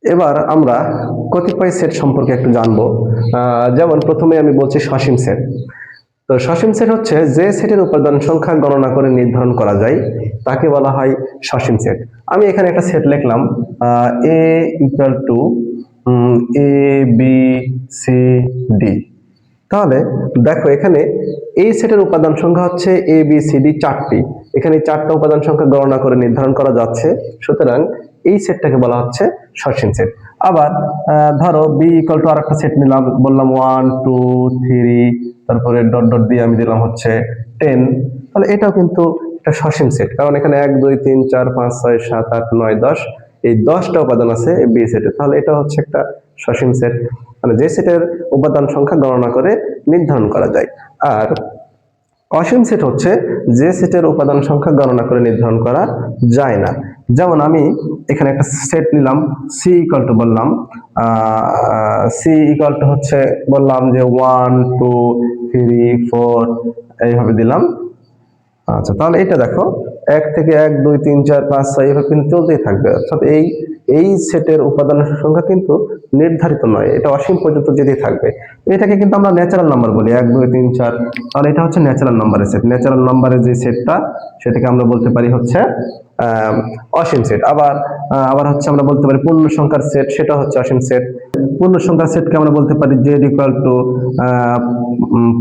এবার আমরা কতিপয় সেট সম্পর্কে একটু জানবো। যেমন প্রথমে আমি বলছি সসীম সেট। তো সসীম সেট হচ্ছে যে সেটের উপাদান সংখ্যা গণনা করে নির্ধারণ করা যায় তাকে বলা হয় সসীম সেট। আমি এখানে একটা সেট লিখলাম A equal to A B C D. তাহলে দেখো এখানে এই সেটের উপাদান সংখ্যা হচ্ছে এ বি সি ডি চারটি। এখানে চারটা উপাদান সংখ্যা গণনা করে নির্ধারণ করা যাচ্ছে, সুতরাং এই সেটটাকে বলা হচ্ছে সসীম সেট। আবার ধরো বি ইকুয়াল টু আরেকটা সেট নিলাম, বললাম 1 2 3, তারপরে ডট ডট দিয়ে আমি দিলাম হচ্ছে 10। তাহলে এটাও কিন্তু একটা সসীম সেট, কারণ এখানে 1 2 3 4 5 6 7 8 9 10, এই 10টা উপাদান আছে বি সেটে। তাহলে এটা হচ্ছে একটা সসীম সেট, মানে যে সেটের উপাদান সংখ্যা গণনা করে নির্ধারণ করা যায়। আর অসীম সেট হচ্ছে যে সেটের উপাদান সংখ্যা গণনা করে নির্ধারণ করা যায় না। যেমন আমি এখানে একটা সেট নিলাম, সি ইকুয়াল টু বললাম, সি ইকুয়াল টু হচ্ছে বললাম যে 1 2 3 4 এইভাবে দিলাম। আচ্ছা, তাহলে এটা দেখো 1 থেকে 1 2 3 4 5 6 এভাবে কিন্তু চলতেই থাকবে। অর্থাৎ এই সেটের উপাদানের সংখ্যা কিন্তু নির্ধারিত নয়, এটা অসীম পর্যন্ত যেতেই থাকবে। এটাকে কিন্তু আমরা ন্যাচারাল নাম্বার বলি, 1 2 3 4। তাহলে এটা হচ্ছে ন্যাচারাল নাম্বারের সেট। ন্যাচারাল নাম্বারের যে সেটটা সেটাকে আমরা বলতে পারি হচ্ছে অসীম সেট। আবার হচ্ছে আমরা বলতে পারি পূর্ণ সংখ্যার সেট, সেটা হচ্ছে অসীম সেট। পূর্ণ সংখ্যার সেটকে আমরা বলতে পারি z ইকুয়াল টু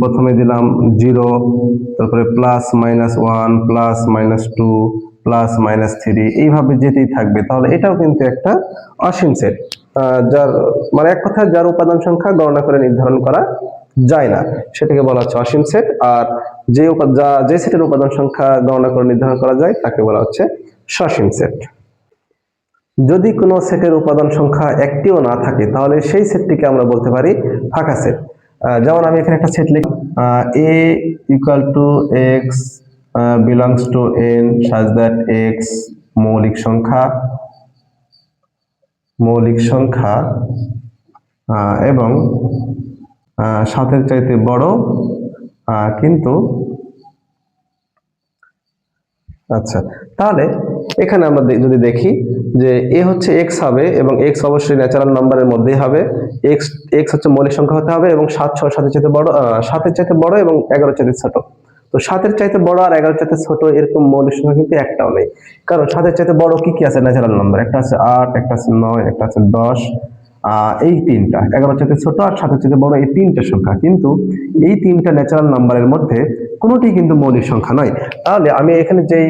প্রথমে দিলাম 0, তারপরে plus minus 1 plus minus 2 plus minus 3, এইভাবে যেতেই থাকবে। তাহলে এটাও কিন্তু একটা অসীম সেট, যার মানে এক কথায় যার উপাদান সংখ্যা গণনা করে নির্ধারণ করা যায় না সেটাকে বলা হচ্ছে অসীম সেট। আর যে সেটের উপাদান সংখ্যা গণনা করে নির্ধারণ করা যায় তাকে বলা হচ্ছে সসীম সেট। যদি কোনো সেটের উপাদান সংখ্যা একটিও না থাকে তাহলে সেই সেটটিকে আমরা বলতে পারি ফাঁকা সেট। যেমন আমি এখানে একটা সেট লিখি, a equal to x belongs to n such that x মৌলিক সংখ্যা এবং 7-এর চাইতে বড়, কিন্তু আচ্ছা, তাহলে এখানে আমরা যদি দেখি যে এ হচ্ছে এক্স হবে এবং এক্স অবশ্যই ন্যাচারাল নাম্বারের মধ্যেই হবে। এক্স হচ্ছে মৌলিক সংখ্যা হতে হবে এবং 7 6 7-এর চাইতে বড়, 7-এর চাইতে বড় এবং 11-এর চাইতে ছোট। তো 7-এর চাইতে বড় আর 11-এর চাইতে ছোট এরকম মৌলিক সংখ্যা কিন্তু একটাও নেই, কারণ 7-এর চাইতে বড় কি কি আছে ন্যাচারাল নাম্বার, একটা আছে 8, একটা আছে 9, একটা আছে 10, এই তিনটা। 11-এর চাইতে ছোট আর 7-এর চাইতে বড়, এই তিনটা সংখ্যা, কিন্তু এই তিনটা ন্যাচারাল নাম্বারের মধ্যে কোনোটি কিন্তু মৌলিক সংখ্যা নয়। তাহলে আমি এখানে যেই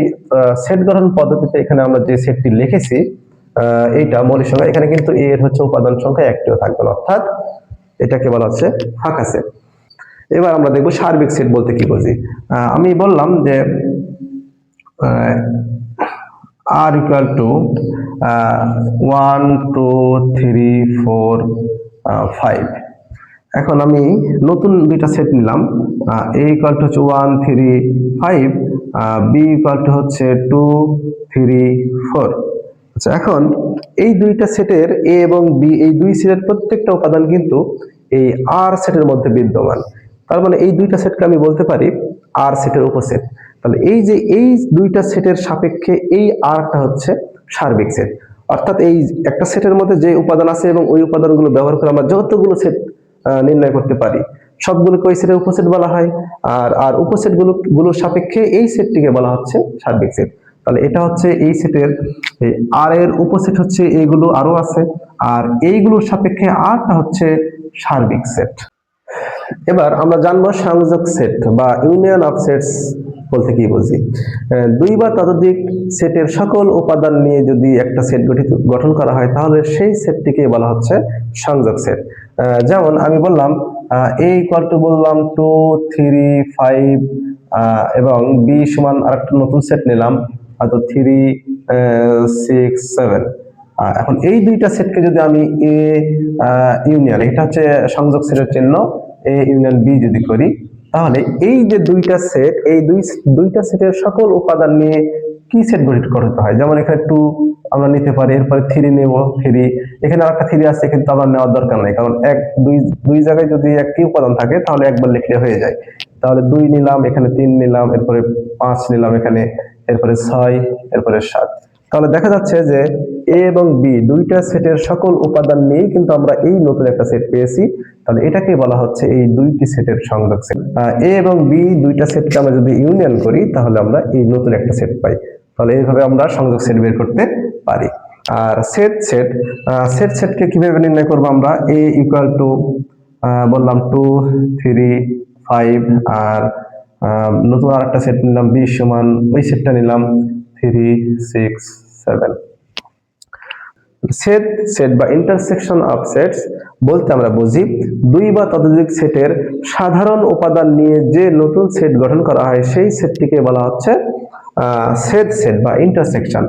সেট গঠন পদ্ধতিতে এখানে আমরা যে সেটটি লিখেছি এইটা মৌলিক সংখ্যা, এখানে কিন্তু এর হচ্ছে উপাদান সংখ্যা একটিও থাকবে না, অর্থাৎ এটাকে বলা হচ্ছে ফাঁকা সেট। এবার আমরা দেখব সার্বিক সেট বলতে কি বুঝি। আমি বললাম যে r equal to 1 2 3 4 5। এখন আমি নতুন দুইটা সেট নিলাম, a equal to হচ্ছে 1 3 5, b equal to হচ্ছে 2 3 4। আচ্ছা, এখন এই দুইটা সেটের a এবং b, এই দুই সেটের প্রত্যেকটা উপাদান কিন্তু এই r সেটের মধ্যে বিদ্যমান। তার মানে এই দুইটা সেটকে আমি বলতে পারি r সেটের উপসেট। তাহলে এই যে এই দুইটা সেটের সাপেক্ষে এই rটা হচ্ছে সার্বিক সেট। অর্থাৎ এই একটা সেটের মধ্যে যে উপাদান আছে এবং ওই উপাদানগুলো ব্যবহার করে আমরা যতগুলো সেট নির্ণয় করতে পারি সবগুলোকে ওই সেটের উপসেট বলা হয়। আর উপসেট গুলোর সাপেক্ষে এই সেটটিকে বলা হচ্ছে সার্বিক সেট। তাহলে এটা হচ্ছে এই সেটের আর এর উপসেট হচ্ছে এইগুলো আরো আছে, আর এইগুলোর সাপেক্ষে আরটা হচ্ছে সার্বিক সেট। এবার আমরা জানবো সংযোগ সেট বা ইউনিয়ন অফ সেটস বলতে কি বুঝি। দুই বা ততোধিক সেটের সকল উপাদান নিয়ে যদি একটা সেট গঠন করা হয় তাহলে সেই সেটটিকে বলা হচ্ছে সংযোগ সেট। যেমন আমি বললাম a ইকুয়াল টু বললাম 2 3 5 এবং b সমান আরেকটা নতুন সেট নিলাম হয়তো 3 6 7। এখন এই দুইটা সেটকে যদি আমি a ইউনিয়ন, এটা হচ্ছে সংযোগ সেটের চিহ্ন, a ইউনিয়ন b যদি করি, তাহলে এই যে দুইটা সেট, এই দুইটা সেটের সকল উপাদান নিয়ে কি সেট গঠিত করতে হয়। যেমন এখানে 2 আমরা নিতে পারি, এরপরে 3 নেব, 3 এখানে আরেকটা 3 আছে কিন্তু আমার নেওয়ার দরকার নাই, কারণ দুই জায়গায় যদি একই উপাদান থাকে তাহলে একবার লিখলে হয়ে যায়। তাহলে 2 নিলাম, এখানে 3 নিলাম, এরপরে 5 নিলাম এখানে, এরপরে 6, এরপরে 7। তাহলে দেখা যাচ্ছে যে এ এবং বি দুইটা সেটের সকল উপাদান নিয়েই কিন্তু আমরা এই নতুন একটা সেট পেয়েছি। তাহলে এটাকে বলা হচ্ছে এই দুইটি সেটের সংযোগ সেট। এ এবং বি দুইটা সেটকে আমরা যদি ইউনিয়ন করি তাহলে আমরা এই নতুন একটা সেট পাই। তাহলে এইভাবে আমরা সংযোগ সেট বের করতে পারি। আর সেটকে কিভাবে নির্ণয় করবো আমরা? এ ইকুয়াল টু বললাম 2 3 5, আর নতুন আর একটা সেট নিলাম বি সমান ওই সেটটা নিলাম 3 6 7। সেট বা ইন্টারসেকশন অফ সেটস বলতে আমরা বুঝি দুই বা ততোধিক সেটের সাধারণ উপাদান নিয়ে যে নতুন সেট গঠন করা হয় সেই সেটটিকে বলা হচ্ছে সেট বা ইন্টারসেকশন।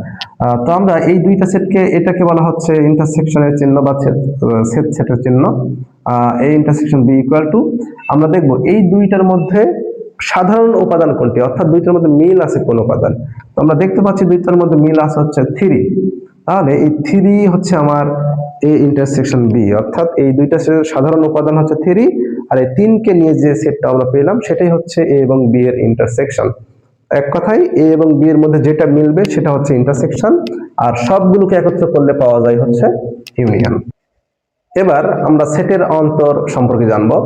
তো আমরা এই দুইটা সেটকে, এটাকে বলা হচ্ছে ইন্টারসেকশনের চিহ্ন বা সেটের চিহ্ন। এই ইন্টারসেকশন বি ইকুয়াল টু, আমরা দেখব এই দুইটার মধ্যে সাধারণ উপাদান কোনটি, অর্থাৎ দুইটার মধ্যে মিল আছে কোন উপাদান। তো আমরা দেখতে পাচ্ছি দুইটার মধ্যে মিল আছে হচ্ছে 3। তাহলে এই 3 হচ্ছে আমার এ ইন্টারসেকশন বি, অর্থাৎ এই দুইটা সাধারণ উপাদান হচ্ছে 3, আর এই 3 কে নিয়ে যে সেটটা আমরা পেলাম সেটাই হচ্ছে এ এবং বি এর ইন্টারসেকশন। এক কথায় এ এবং বি এর মধ্যে যেটা মিলবে সেটা হচ্ছে ইন্টারসেকশন, আর সবগুলোকে একত্র করলে পাওয়া যায় হচ্ছে ইউনিয়ন। এবার আমরা সেটের অন্তর সম্পর্কে জানবো।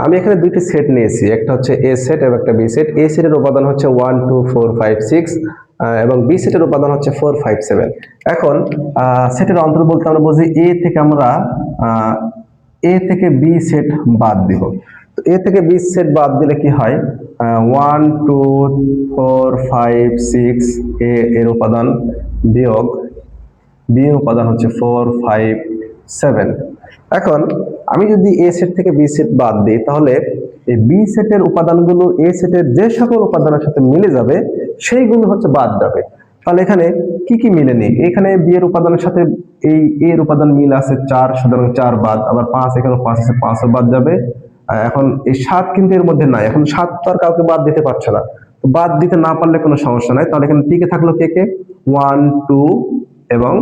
আমি এখানে দুইটি সেট নিয়েছি, একটা হচ্ছে এ সেট এবং একটা বি সেট। এ সেটের উপাদান হচ্ছে 1 2 4 5 6 এবং বি সেটের উপাদান হচ্ছে 4 5 7। এখন সেটের অন্তর বলতে আমরা বুঝি এ থেকে বি সেট বাদ দিব। তো এ থেকে বি সেট বাদ দিলে কি হয়? 1 2 4 5 6 এর উপাদান বিয়োগ বি এর উপাদান হচ্ছে 4 5 7। এখন আমি যদি এ সেট থেকে বি সেট বাদ দিই তাহলে এই বি সেটের উপাদানগুলো এ সেটের যে সকল উপাদানের সাথে মিলে যাবে সেইগুলো হচ্ছে বাদ যাবে। তাহলে এখানে কি কি মিলেনি? এখানে বি এর উপাদানের সাথে এই এর উপাদান মিল আছে 4, সুতরাং 4 বাদ। আবার 5, এখানে 5 আছে, 5ও বাদ যাবে। এখন এই 7 কিন্তু এর মধ্যে নাই, এখন 7 তো আর কাউকে বাদ দিতে পারছে না। তো বাদ দিতে না পারলে কোনো সমস্যা নাই, তাহলে এখানে টিকে থাকলো কে কে? 1 2 এবং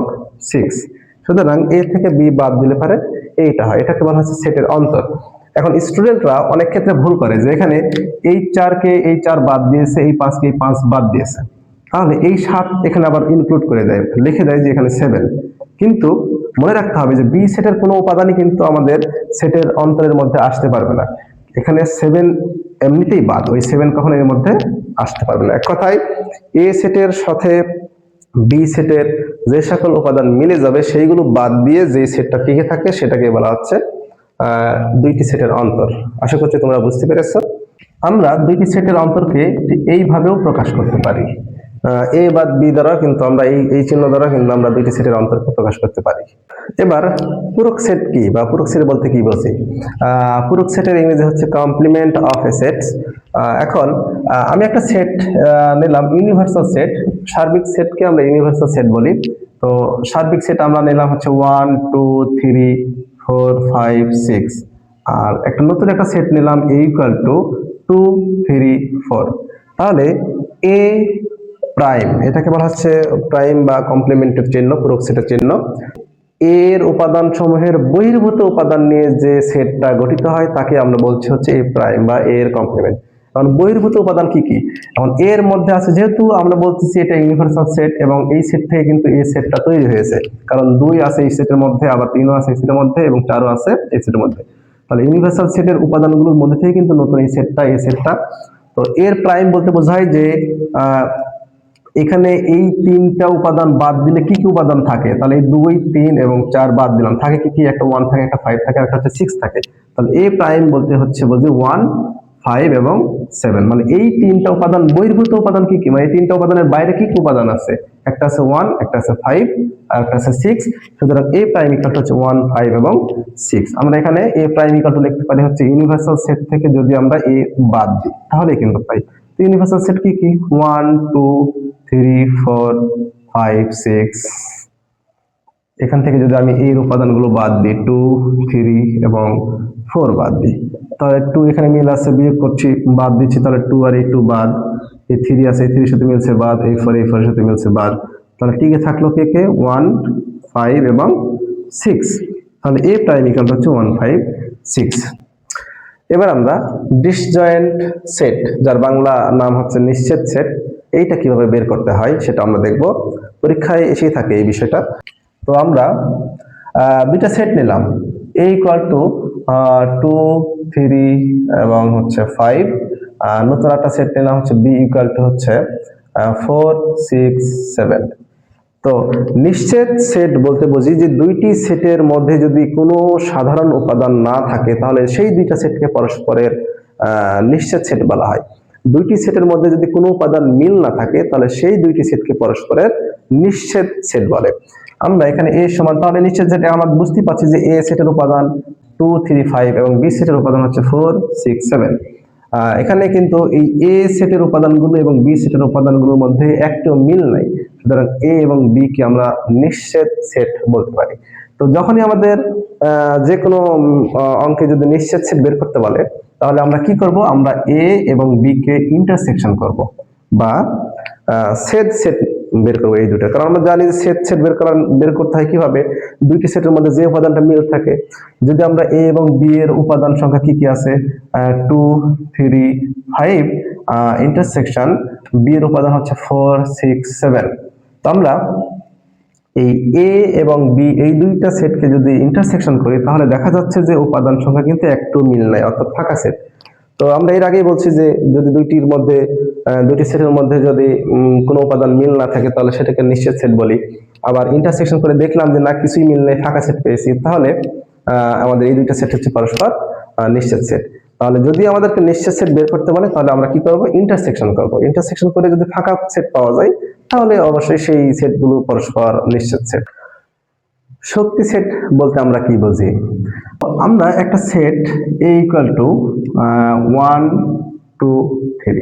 6। সুতরাং এ থেকে বি বাদ দিলে পারে এইটা হয়, এটাকে বলা হচ্ছে সেটের অন্তর। এখন স্টুডেন্টরা অনেক ক্ষেত্রে ভুল করে যে এখানে এই 4 কে এই 4 বাদ দিয়েছে, এই 5 কে এই 5 বাদ দিয়েছে, তাহলে এই 7 এখানে আবার ইনক্লুড করে দেয়, লিখে দেয় যে এখানে 7। কিন্তু মনে রাখতে হবে যে বি সেটের কোনো উপাদানই কিন্তু আমাদের সেটের অন্তরের মধ্যে আসতে পারবে না। এখানে 7 এমনিতেই বাদ, ওই 7 কখনো এর মধ্যে আসতে পারবে না। এক কথায় এ সেটের সাথে বি সেটের যে সকল উপাদান মিলে যাবে সেইগুলো বাদ দিয়ে যে সেটটা টিকে থাকে সেটাকে বলা হচ্ছে দুইটি সেটের অন্তর। আশা করছি তোমরা বুঝতে পেরেছো। আমরা দুইটি সেটের অন্তরকে এইভাবেও প্রকাশ করতে পারি, এ বাদ বি দ্বারা কিন্তু আমরা এই চিহ্ন দ্বারা কিন্তু আমরা দুইটি সেটের অন্তরকে প্রকাশ করতে পারি। এবার পূরক সেট কি, বা পূরক সেট বলতে কি বলছি? পূরক সেটের ইংরেজি হচ্ছে কমপ্লিমেন্ট অফ এ সেট। এখন আমি একটা সেট নিলাম ইউনিভার্সাল সেট, সার্বিক সেটকে আমরা ইউনিভার্সাল সেট বলি। তো সার্বিক সেট আমরা নিলাম হচ্ছে 1 2 3 4 5 6, আর একটা নতুন একটা সেট নিলাম এ ইকুয়াল টু 2 3 4। তাহলে এ প্রাইম, এটাকে বলা হচ্ছে প্রাইম বা কমপ্লিমেন্টের চিহ্ন, পূরক সেটের চিহ্ন। এর উপাদান সমূহের বহির্ভূত উপাদান নিয়ে যে সেটটা গঠিত হয় তাকে আমরা বলছি হচ্ছে এ প্রাইম বা এর কমপ্লিমেন্ট। কারণ বহির্ভূত উপাদান কি কি? এখন এর মধ্যে আছে, যেহেতু আমরা বলতেছি এটা ইউনিভার্সাল সেট এবং এই সেট থেকে কিন্তু এই সেটটা তৈরি হয়েছে, কারণ 2 আছে এই সেটের মধ্যে, আবার 3ও আছে এই সেটের মধ্যে এবং 4ও আছে এই সেটের মধ্যে। তাহলে ইউনিভার্সাল সেটের উপাদানগুলোর মধ্যে থেকে কিন্তু নতুন এই সেটটা। তো এর প্রাইম বলতে বোঝায় যে এখানে এই 3টা উপাদান বাদ দিলে কি কি উপাদান থাকে? তাহলে এই 2 3 এবং 4 বাদ দিলাম, থাকে কি কি? একটা 1 থাকে, একটা 5 থাকে, আর একটা হচ্ছে 6 থাকে। তাহলে এ প্রাইম বলতে হচ্ছে বুঝি 1 5 এবং 7, মানে এই 3টা উপাদান বহির্ভূত উপাদান কি কি, মানে এই 3টা উপাদানের বাইরে কি কি উপাদান আছে? একটা আছে 1, একটা আছে 5, আর একটা আছে 6। সুতরাং এ প্রাইম ইকুয়াল হচ্ছে 1 5 এবং 6। আমরা এখানে এ প্রাইম ইকুয়াল লিখতে পারি হচ্ছে ইউনিভার্সাল সেট থেকে যদি আমরা এ বাদ দিই তাহলে কিন্তু পাই। তো ইউনিভার্সাল সেট কি কি? 1 2 3 4 5 6। এখান থেকে যদি আমি এর উপাদানগুলো বাদ দিই 2 3 এবং 4 বাদ দিই, তাহলে 2 এখানে মিল আছে, বিয়োগ করছি, বাদ দিচ্ছি, তাহলে 2 আর এই 2 বাদ, এই 3 আছে, এই 3 এর সাথে মিলছে বাদ, এই 4 এর সাথে মিলছে বাদ, তাহলে টিকে থাকলো কে কে? 1 5 এবং 6। তাহলে এ প্রাইম ইকুয়াল হচ্ছে 1 5 6। এবার আমরা ডিসজয়েন্ট সেট, যার বাংলা নাম হচ্ছে নিশ্ছেদ সেট, এইটা কিভাবে বের করতে হয় সেটা আমরা দেখব, পরীক্ষায় এসেই থাকে এই বিষয়টা। তো আমরা দুইটা সেট নিলাম, a ইকুয়াল টু 2 3 এবং হচ্ছে 5, নতুন একটা সেট নিলাম হচ্ছে b ইকুয়াল টু হচ্ছে 4 6 7। তো নিশ্চিত সেট বলতে বুঝি যে দুইটি সেটের মধ্যে যদি কোনো সাধারণ উপাদান না থাকে তাহলে সেই দুইটা সেটকে পরস্পরের নিশ্চিত সেট বলা হয়। দুইটি সেটের মধ্যে যদি কোনো উপাদান মিল না থাকে তাহলে সেই দুইটি সেটকে পরস্পরের নিশ্চিত সেট বলে। আমরা এখানে a সমান, তাহলে নিশ্চিত সেটে আমরা বুঝতে পারছি যে a সেটের উপাদান 2 3 5 এবং b সেটের উপাদান হচ্ছে 4 6 7। এখানে কিন্তু এই a সেটের উপাদানগুলো এবং b সেটের উপাদানগুলোর মধ্যে একটিও মিল নাই, সুতরাং a এবং b কে আমরা নিশ্চিত সেট বলতে পারি। তো যখনই আমাদের যে কোনো অঙ্কে যদি নিশ্চিত সেট বের করতে বলে তাহলে আমরা কি করব, আমরা a এবং b কে ইন্টারসেকশন করব বা সেট সেট বের করবো এই দুটো। কারণ আমরা জানি যে সেট সেট বের করতে হয় কিভাবে, দুইটি সেটের মধ্যে যে উপাদানটা মিল থাকে। যদি আমরা a এবং b এর উপাদান সংখ্যা কি কি আছে 2 3 5, ইন্টারসেকশন b এর উপাদান হচ্ছে 4 6 7। তো আমরা এই a এবং b এই দুইটা সেটকে যদি ইন্টারসেকশন করি তাহলে দেখা যাচ্ছে যে উপাদান সংখ্যা কিন্তু একটু মিল নাই, অর্থাৎ ফাঁকা সেট। তো আমরা এর আগেই বলছি যে যদি দুইটি সেটের মধ্যে যদি কোনো উপাদান মিল না থাকে তাহলে সেটাকে নিশ্চিত সেট বলি। আবার ইন্টারসেকশন করে দেখলাম যে না কিছুই মিল নেই, ফাঁকা সেট পেয়েছি, তাহলে আমাদের এই দুইটা সেট হচ্ছে পরস্পর নিশ্চিত সেট। তাহলে যদি আমাদেরকে নিশ্চিত সেট বের করতে বলে তাহলে আমরা কি করব, ইন্টারসেকশন করব। ইন্টারসেকশন করে যদি ফাঁকা সেট পাওয়া যায় তাহলে অবশ্যই সেই সেটগুলো পরস্পর নিশ্চিত সেট। শক্তি সেট বলতে আমরা কি বুঝি, আমরা একটা সেট a ইকুয়াল টু 1 2 3,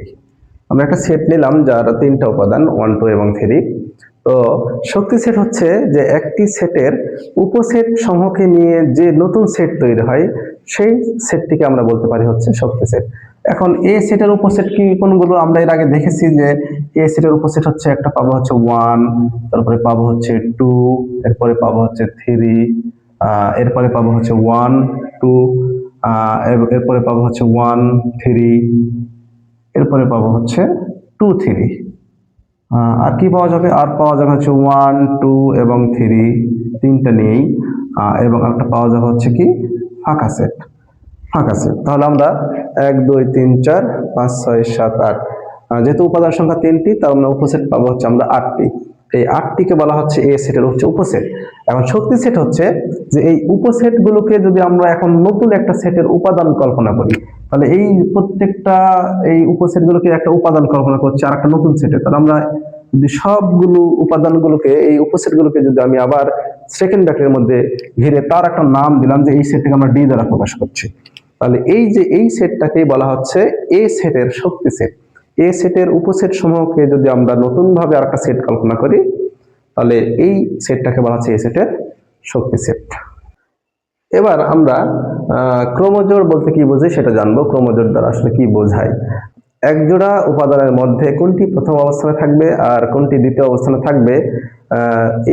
আমরা একটা সেট নিলাম যার তিনটা উপাদান 1 2 এবং 3। তো শক্তি সেট হচ্ছে যে একটি সেটের উপসেট সমূহকে নিয়ে যে নতুন সেট তৈরি হয় সেই সেটটিকে আমরা বলতে পারি হচ্ছে শক্তি সেট। এখন এ সেটের উপসেট কি কোনগুলো, আমরা এর আগে দেখেছি যে এ সেটের উপসেট হচ্ছে একটা পাবো হচ্ছে 1, তারপরে পাবো হচ্ছে 2, এরপরে পাবো হচ্ছে 3, এরপরে পাবো হচ্ছে 1 2, এরপরে পাবো হচ্ছে 1 3, এরপরে পাবো হচ্ছে 2 3। আর কি পাওয়া যাবে, আর পাওয়া যাবে হচ্ছে 1 2 এবং 3 তিনটা নিয়েই, এবং একটা পাওয়া যাবে হচ্ছে কি ফাঁকা সেট। তাহলে আমরা 1 2 3 4 5 6 7 8, যেহেতু উপাদান সংখ্যা 3টি তার মানে উপসেট পাবো হচ্ছে আমরা 8টি। এই 8টিকে বলা হচ্ছে এ সেটের হচ্ছে উপসেট। এখন শক্তি সেট হচ্ছে যে এই উপসেট গুলোকে যদি আমরা এখন নতুন একটা সেটের উপাদান কল্পনা করি তাহলে এই প্রত্যেকটা এই উপসেট গুলোকে একটা উপাদান কল্পনা করছে আর একটা নতুন সেটে, তাহলে আমরা যদি সবগুলো উপাদানগুলোকে এই উপসেটগুলোকে যদি আমি আবার সেকেন্ড ব্র্যাকেটের মধ্যে ঘিরে তার একটা নাম দিলাম যে এই সেটটাকে আমরা ডি দ্বারা প্রকাশ করছি, তাহলে এই যে এই সেটটাকেই বলা হচ্ছে এ সেটের শক্তি সেট। এ সেটের উপসেট সমূহকে যদি আমরা নতুন ভাবে আরেকটা সেট কল্পনা করি তাহলে এই সেটটাকে বলা হচ্ছে এ সেটের শক্তি সেট। এবার আমরা ক্রমজোড় বলতে কি বুঝি সেটা জানবো। ক্রমজোড় দ্বারা আসলে কি বোঝায়, এক জোড়া উপাদানের মধ্যে কোনটি প্রথম অবস্থানে থাকবে আর কোনটি দ্বিতীয় অবস্থানে থাকবে,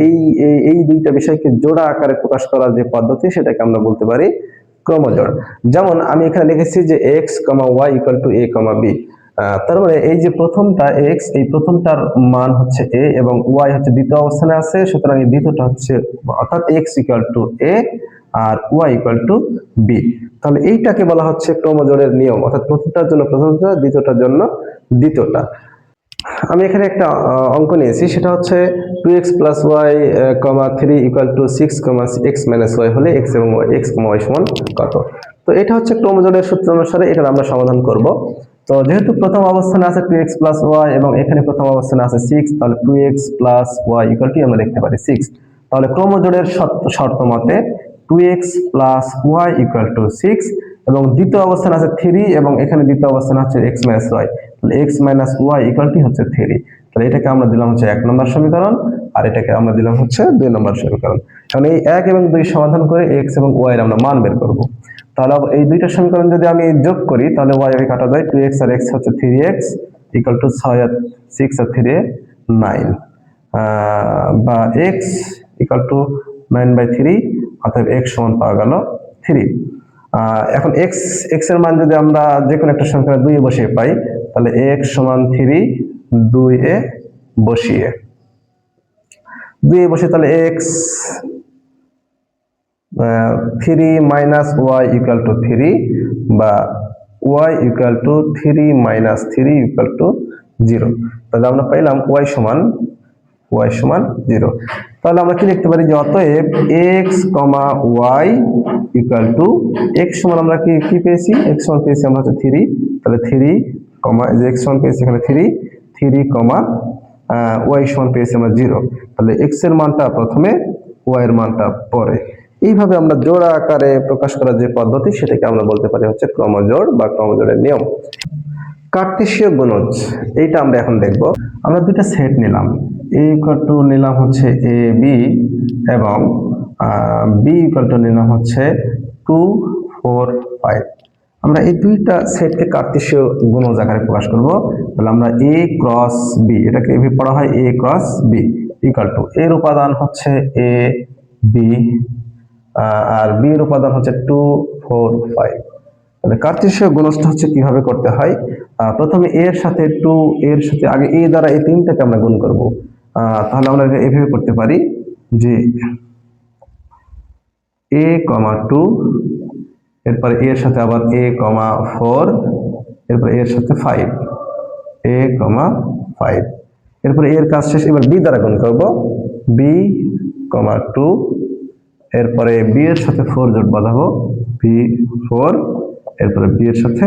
এই এই দুইটা বিষয়কে জোড়া আকারে প্রকাশ করার যে পদ্ধতি সেটাকে আমরা বলতে পারি ক্রমজোড়। যেমন আমি এখানে লিখেছি যে x, y equal to a, b, তার মানে এই যে প্রথমটা x, এই প্রথমটার মান হচ্ছে a এবং y হচ্ছে দ্বিতীয় অবস্থানে আছে, সুতরাং এই দ্বিতীয়টা হচ্ছে অর্থাৎ x ইকুয়াল টু a আর y ইকুয়াল টু b। তাহলে এইটাকে বলা হচ্ছে ক্রমজোড়ের নিয়ম, অর্থাৎ প্রথমটার জন্য প্রথমটা, দ্বিতীয়টার জন্য দ্বিতীয়টা। আমি এখানে একটা অঙ্ক নিয়েছি, সেটা হচ্ছে 2x plus y, 3 equal two 6, x minus y হলে x এবং x, y সমান কত। তো এটা হচ্ছে ক্রমজোড়ের সূত্র অনুসারে এটা আমরা সমাধান করব। তো যেহেতু প্রথম অবস্থানে আছে 2x plus y এবং এখানে প্রথম অবস্থানে আছে 6, তাহলে 2x plus y equal two আমরা লিখতে পারি 6। তাহলে ক্রমজোড়ের শর্ত মতে 2x plus y equal two 6 এবং দ্বিতীয় অবস্থানে আছে 3 এবং এখানে দ্বিতীয় অবস্থানে আছে x minus y, তাহলে x minus y equal two হচ্ছে 3। তাহলে এটাকে আমরা দিলাম হচ্ছে 1 নম্বর সমীকরণ আর এটাকে আমরা দিলাম হচ্ছে 2 নম্বর সমীকরণ। কারণ এই 1 এবং 2 সমাধান করে x এবং y এর আমরা মান বের করব। তাহলে এই দুইটা সমীকরণ যদি আমি যোগ করি তাহলে y এর কাটা যায়, 2x আর x হচ্ছে 3x ইকুয়াল টু 6 আর 6 আর 3 9, বা x ইকুয়াল টু 9/3, অর্থাৎ x সমান পাওয়া গেল 3। এখন x এর মান যদি আমরা যে কোনো একটা সংখ্যা 2 বসিয়ে পাই তাহলে x সমান 3 2 এ বসিয়ে তাহলে x 3 minus y equal to 3 বা y equal to 3 minus 3 equal to 0। তাহলে আমরা পাইলাম ওয়াই সমান 0। তাহলে আমরা কি লিখতে পারি যে অতএব x comma y equal to x সমান আমরা কি পেয়েছি, এক্স সমান পেয়েছি আমরা হচ্ছে 3, তাহলে 3 কমা যে এক্স সমান পেয়েছি এখানে 3 কমা ওয়াই সমান পেয়েছি আমরা 0। তাহলে এক্স এর মানটা প্রথমে, ওয়াই এর মানটা পরে। এইভাবে আমরা জোড়া আকারে প্রকাশ করার যে পদ্ধতি সেটাকে আমরা বলতে পারি হচ্ছে ক্রমজোড় বা ক্রমজোড়ের নিয়ম। কার্টেসীয় গুণজ এইটা আমরা এখন দেখব। আমরা দুইটা সেট নিলাম, a ইকুয়াল টু নিলাম হচ্ছে এ বি এবং বি ইকুয়াল টু নিলাম হচ্ছে 2 4 5। আমরা এই দুইটা সেটকে কার্টেসীয় গুণজ আকারে প্রকাশ করব। তাহলে আমরা a ক্রস বি, এটাকে এভাবে পড়া হয় a cross b equal to এর উপাদান হচ্ছে a বি আর বি এর উপাদান হচ্ছে 2 4 5। তাহলে কার্টেসীয় গুণজটা হচ্ছে কিভাবে করতে হয়, প্রথমে a এর সাথে 2 এর সাথে আগে a দ্বারা এই তিনটাকে আমরা গুণ করব। তাহলে আমরা এভাবে করতে পারি যে a, 2 এরপরে a এর সাথে আবার a, 4 এরপর a এর সাথে 5 a, 5 এরপরে a এর কাজ শেষ। এবার b দ্বারা গুণ করব b, 2 এরপরে b এর সাথে 4 জোট বাঁধাবো b 4 এরপরে b এর সাথে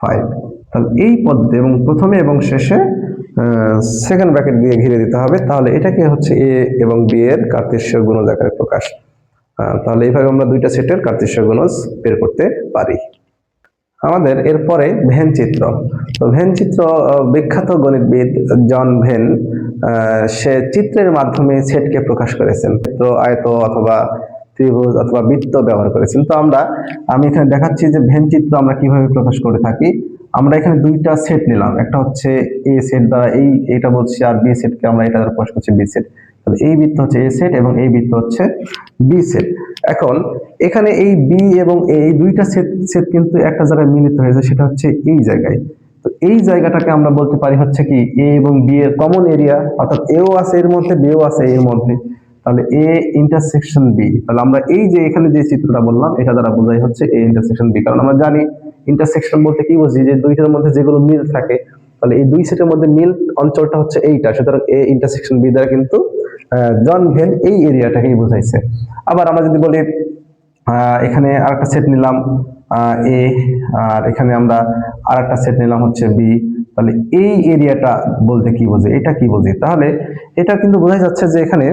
5। তাহলে এই পদ্ধতি এবং প্রথমে এবং শেষে সেকেন্ড ব্র্যাকেট দিয়ে ঘিরে দিতে হবে। তাহলে এটাকে হচ্ছে a এবং b এর কার্টেসীয় গুণজ আকারে প্রকাশ। তাহলে এইভাবে আমরা দুইটা সেটের কার্টেসীয় গুণজ বের করতে পারি। আমাদের এরপরে ভেন চিত্র। তো ভেন চিত্র বিখ্যাত গণিতবিদ জন ভেন সে চিত্রের মাধ্যমে সেটকে প্রকাশ করেছেন। চিত্র, আয়ত অথবা ত্রিভুজ অথবা বৃত্ত ব্যবহার করেছেন। তো আমি এখানে দেখাচ্ছি যে ভেন চিত্র আমরা কিভাবে প্রকাশ করে থাকি। আমরা এখানে দুইটা সেট নিলাম, একটা হচ্ছে এ সেট দ্বারা এইটা বলছি, আর বি সেটকে আমরা এটা দ্বারা প্রকাশ করছি বি সেট। তাহলে এই বৃত্ত হচ্ছে এ সেট এবং এই বৃত্ত হচ্ছে বি সেট। এখন এখানে এই বি এবং এই দুইটা সেট কিন্তু একটা জায়গায় মিলিত হয়েছে, সেটা হচ্ছে এই জায়গায়। তো এই জায়গাটাকে আমরা বলতে পারি হচ্ছে কি এ এবং বি এর কমন এরিয়া, অর্থাৎ এও আছে এর মধ্যে, বিও আছে এর মধ্যে। তাহলে এ ইন্টারসেকশন বি। তাহলে আমরা এই যে এখানে যে চিত্রটা বললাম এটা দ্বারা বোঝাই হচ্ছে এ ইন্টারসেকশন বি, কারণ আমরা জানি ইন্টারসেকশন বলতে কি বুঝি, যে দুইটার মধ্যে যেগুলো মিল থাকে। তাহলে এই দুই সেটের মধ্যে মিল অঞ্চলটা হচ্ছে এইটা, সুতরাং এ ইন্টারসেকশন বি দ্বারা কিন্তু জন ভেন এই এরিয়াটাকেই বোঝাইছে। আবার আমরা যদি বলি এখানে আরেকটা সেট নিলাম এ, আর এখানে আমরা আরেকটা সেট নিলাম হচ্ছে বি, তাহলে এই এরিয়াটা বলতে কি বোঝে, এটা কি বোঝে, তাহলে এটা কিন্তু বোঝা যাচ্ছে যে এখানে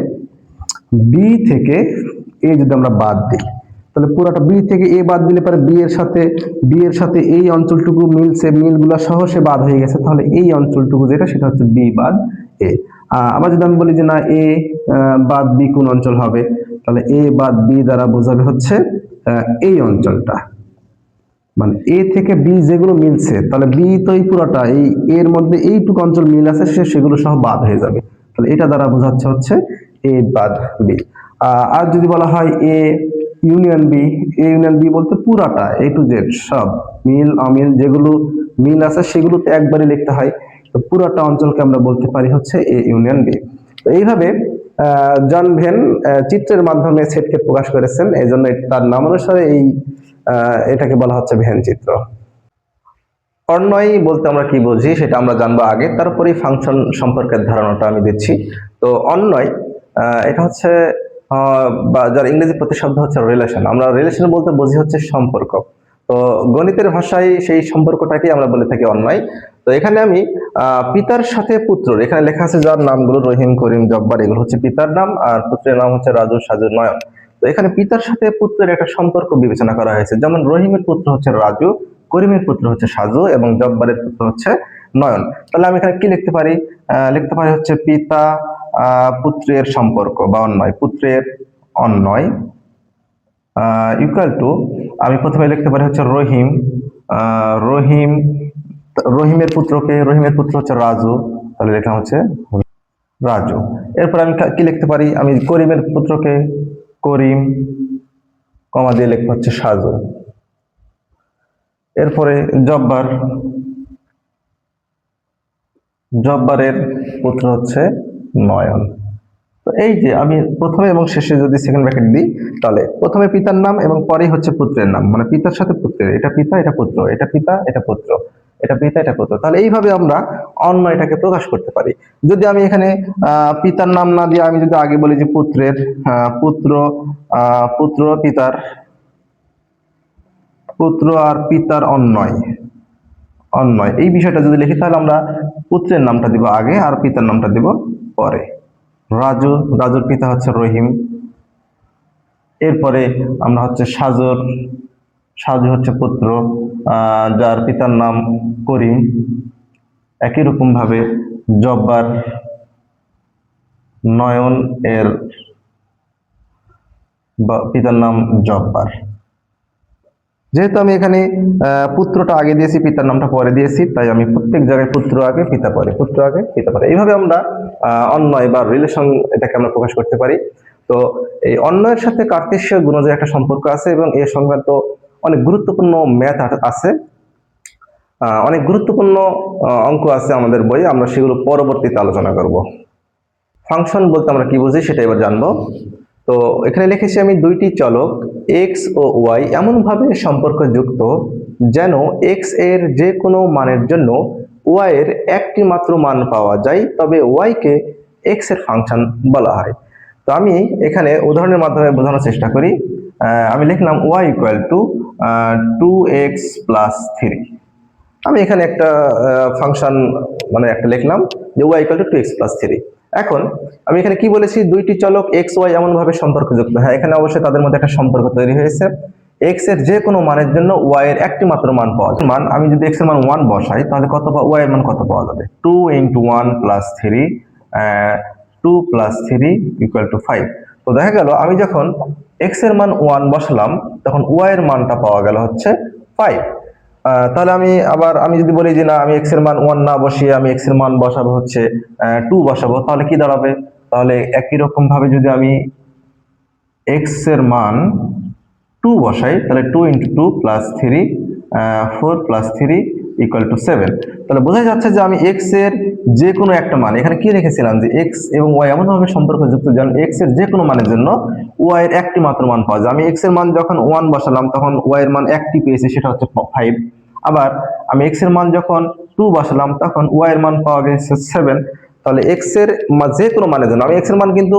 বি থেকে এ যদি আমরা বাদ দিই, তাহলে পুরোটা বি থেকে এ বাদ দিলে পরে বি এর সাথে এই অঞ্চলটুকু মিলছে, মিলগুলা সহ সে বাদ হয়ে গেছে। তাহলে এই অঞ্চলটুকু যেটা সেটা হচ্ছে বি বাদ এ। আবার যদি আমি বলি যে না এ বাদ বি কোন অঞ্চল হবে, তাহলে এ বাদ বি দ্বারা বোঝাবে হচ্ছে এই অঞ্চলটা, মানে এ থেকে বি যেগুলো মিলছে, তাহলে বি তো এই পুরোটা এই এর মধ্যে এইটুকু অঞ্চল মিল আছে, সেগুলো সহ বাদ হয়ে যাবে। তাহলে এটা দ্বারা বোঝাচ্ছে হচ্ছে এ বাদ বি। আর যদি বলা হয় এ ইউনিয়ন বি বলতে পুরাটা এ টু জেড সব মিল অমিল যেগুলো মিল আছে সেগুলোতে একবারে লিখতে হয়। তো পুরাটা অঞ্চলকে আমরা বলতে পারি হচ্ছে এ ইউনিয়ন বি। তো এইভাবে জন ভেন চিত্রের মাধ্যমে সেটকে প্রকাশ করেছেন, এই জন্য তার নাম অনুসারে এটাকে বলা হচ্ছে ভেন চিত্র। অন্বয় বলতে আমরা কি বুঝি সেটা আমরা জানবো আগে, তারপরে ফাংশন সম্পর্কের ধারণাটা আমি দিচ্ছি। তো অন্বয় এটা হচ্ছে বা যার ইংরেজি প্রতিশব্দ হচ্ছে রিলেশন। আমরা রিলেশন বলতে বুঝি হচ্ছে সম্পর্ক। তো গণিতের ভাষায় সেই সম্পর্কটাকে আমরা বলে থাকি অন্বয়। তো এখানে আমি পিতার সাথে পুত্র, এখানে লেখা আছে যার নামগুলো রহিম, করিম, জব্বার, এগুলো হচ্ছে পিতার নাম, আর পুত্রের নাম হচ্ছে রাজু, সাজু, নয়ন। তো এখানে পিতার সাথে পুত্রের একটা সম্পর্ক বিবেচনা করা হয়েছে, যেমন রহিমের পুত্র হচ্ছে রাজু, করিমের পুত্র হচ্ছে সাজু এবং জব্বারের পুত্র হচ্ছে নয়ন। তাহলে আমি এখানে কি লিখতে পারি, লিখতে পারি হচ্ছে পিতা পুত্রের সম্পর্ক বা অন্বয়, পুত্রের অন্বয় ইকুয়াল টু, আমি প্রথমে লিখতে পারি হচ্ছে রহিমের পুত্র হচ্ছে রাজু, তাহলে লেখা হচ্ছে রাজু। এরপর আমি কি লিখতে পারি, আমি করিমের পুত্রকে করিম, কমা দিয়ে লিখতে হচ্ছে সাজু। এরপরে জব্বার জব্বারের পুত্র হচ্ছে নয়ন। তো এই যে আমি প্রথমে এবং শেষে যদি সেকেন্ড ব্র্যাকেট দিই, তাহলে প্রথমে পিতার নাম এবং পরেই হচ্ছে পুত্রের নাম, মানে পিতার সাথে পুত্রের, এটা পিতা এটা পুত্র, এটা পিতা এটা পুত্র, এটা পিতা এটা পুত্র। তাহলে এইভাবে আমরা অন্যয়টাকে প্রকাশ করতে পারি। যদি আমি এখানে পিতার নাম না দিয়ে আমি যদি আগে বলি যে পুত্রের, পুত্র, পুত্র পিতার, পুত্র আর পিতার অন্যয়, অন্যয় এই বিষয়টা যদি লিখি, তাহলে আমরা পুত্রের নামটা দিব আগে আর পিতার নামটা দিব পরে। রাজু, রাজুর পিতা হচ্ছে রহিম। এরপরে আমরা হচ্ছে সাজর, সাজু হচ্ছে পুত্র, যার পিতার নাম করিম। একই রকম ভাবে জব্বার, নয়ন এর পিতার নাম জব্বার। যেহেতু আমি এখানে পুত্রটা আগে দিয়েছি, পিতার নামটা পরে দিয়েছি, তাই আমি প্রত্যেক জায়গায় পুত্র আগে পিতা পরে, পুত্র আগে পিতা পরে, এইভাবে আমরা অন্যয় বা রিলেশন এটাকে আমরা প্রকাশ করতে পারি। তো এই অন্যয়ের সাথে কার্তেশীয় গুণজের একটা সম্পর্ক আছে এবং এ সংক্রান্ত অনেক গুরুত্বপূর্ণ ম্যাথ আছে, অনেক গুরুত্বপূর্ণ অঙ্ক আছে আমাদের বই, আমরা সেগুলো পরবর্তীতে আলোচনা করব। ফাংশন বলতে আমরা কি বুঝি সেটা এবার জানবো। তো এখানে লিখেছি আমি দুইটি চলক এক্স ও ওয়াই এমনভাবে সম্পর্কযুক্ত যেন এক্স এর যে কোনো মানের জন্য ওয়াই এর একটি মাত্র মান পাওয়া যায়, তবে ওয়াই কে এক্স এর ফাংশন বলা হয়। তো আমি এখানে উদাহরণের মাধ্যমে বোঝানোর চেষ্টা করি। আমি লিখলাম Y equal two 2x plus 3। আমি এখানে একটা ফাংশন মানে একটা লিখলাম যে Y equal two 2x plus 3। এখন আমি এখানে কি বলেছি, দুইটি চলক এক্স ওয়াই এমন ভাবে সম্পর্কযুক্ত। হ্যাঁ, এখানে অবশ্যই তাদের মধ্যে একটা সম্পর্ক তৈরি হয়েছে। এক্স এর যে কোনো মানের জন্য ওয়াই এর একটি মাত্র মান পাওয়া যায়। মান আমি যদি এক্স এর মান 1 বসাই, তাহলে কত ওয়াই এর মান কত পাওয়া যাবে? 2 × 1 + 3, 2 + 3 = 5। তো দেখা গেল আমি যখন এক্স এর মান 1 বসালাম, তখন ওয়াই এর মানটা পাওয়া গেল হচ্ছে 5। তাহলে আমি যদি বলি যে না, আমি এক্স এর মান 1 না বসিয়ে আমি এক্স এর মান বসাবো হচ্ছে 2 বসাবো, তাহলে কি দাঁড়াবে? তাহলে একই রকম ভাবে যদি আমি এক্স এর মান 2 বসাই, তাহলে 2 × 2 + 3, 4 + 3 = 7। তাহলে বোঝা যাচ্ছে যে আমি এক্স এর যে কোনো একটা মান, এখানে কি রেখেছিলাম যে এক্স এবং ওয়াই এমনভাবে সম্পর্কযুক্ত যেন এক্স এর যে কোনো মানের জন্য ওয়াই এর একটি মাত্র মান পাওয়া যায়। আমি এক্স এর মান যখন 1 বসালাম, তখন ওয়াই এর মান একটি পেয়েছি, সেটা হচ্ছে 5। আবার আমি এক্স এর মান যখন 2 বসালাম, তখন ওয়াই এর মান পাওয়া গেছে 7। তাহলে এক্স এর যে কোনো মানের জন্য আমি এক্স এর মান কিন্তু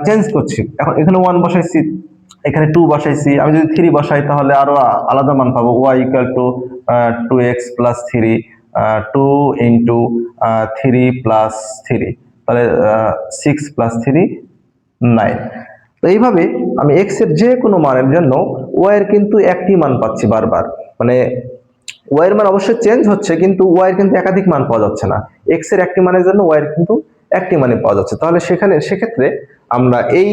চেঞ্জ করছি। এখন এখানে 1 বসাইছি, এখানে 2 বসাইছি, আমি যদি 3 বসাই তাহলে আরো আলাদা মান পাবো। y = 2x + 3, 2 × 3 + 3, তাহলে 6 + 3 9। তো এইভাবে আমি x এর যে কোনো মানের জন্য y এর কিন্তু একটি মান পাচ্ছি বারবার, মানে y এর মান অবশ্যই চেঞ্জ হচ্ছে, কিন্তু y এর কিন্তু একাধিক মান পাওয়া যাচ্ছে না। x এর একটি মানের জন্য y এর কিন্তু একটি মানে পাওয়া যাচ্ছে। তাহলে সেক্ষেত্রে আমরা এই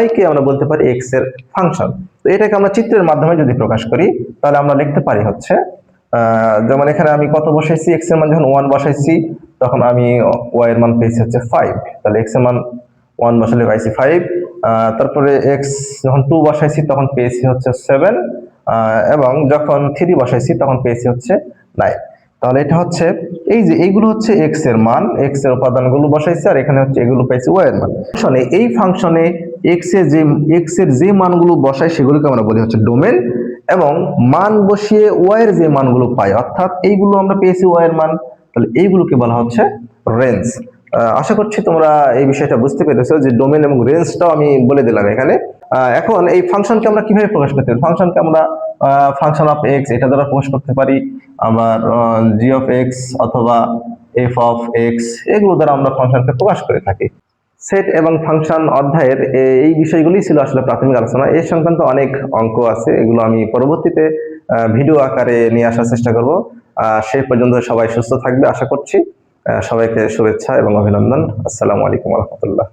y কে আমরা বলতে পারি x এর ফাংশন। তো এটাকে আমরা চিত্রের মাধ্যমে যদি প্রকাশ করি, তাহলে আমরা লিখতে পারি হচ্ছে যেমন এখানে আমি কত বসাইছি, x এর মান যখন 1 বসাইছি, তখন আমি y এর মান পেয়েছি হচ্ছে 5। তাহলে x এর মান 1 বসালে পাইছি 5। তারপরে x যখন 2 বসাইছি, তখন পেয়েছি হচ্ছে 7, এবং যখন 3 বসাইছি তখন পেয়েছি হচ্ছে 9। তাহলে এটা হচ্ছে এই যে এইগুলো হচ্ছে x এর মান, x এর উপাদানগুলো বসাইছি, আর এখানে হচ্ছে এগুলো পেয়েছি y এর মান। এই ফাংশনে x এর যে মানগুলো বসাই সেগুলোকে আমরা বলি হচ্ছে ডোমেন, এবং মান বসিয়ে y এর যে মানগুলো পাই, অর্থাৎ এইগুলো আমরা পেয়েছি y এর মান, তাহলে এইগুলোকে বলা হচ্ছে রেঞ্জ। আশা করছি তোমরা এই বিষয়টা বুঝতে পেরেছো যে ডোমেন এবং রেঞ্জটাও আমি বলে দিলাম এখানে। এখন এই ফাংশনকে আমরা কিভাবে প্রকাশ করতে পারি? ফাংশনকে আমরা ফাংশন অফ এক্স এটা দ্বারা প্রকাশ করতে পারি, আবার জি অফ এক্স অথবা এফ অফ এক্স, এগুলো দ্বারা আমরা ফাংশনকে প্রকাশ করে থাকি। সেট এবং ফাংশন অধ্যায়ের এই বিষয়গুলি ছিল আসলে প্রাথমিক আলোচনা। এই সংক্রান্ত অনেক অঙ্ক আছে, এগুলো আমি পরবর্তীতে ভিডিও আকারে নিয়ে আসার চেষ্টা করব। সেই পর্যন্ত সবাই সুস্থ থাকবে আশা করছি। সবাইকে শুভেচ্ছা এবং অভিনন্দন। আসসালামু আলাইকুম ওয়া রাহমাতুল্লাহ।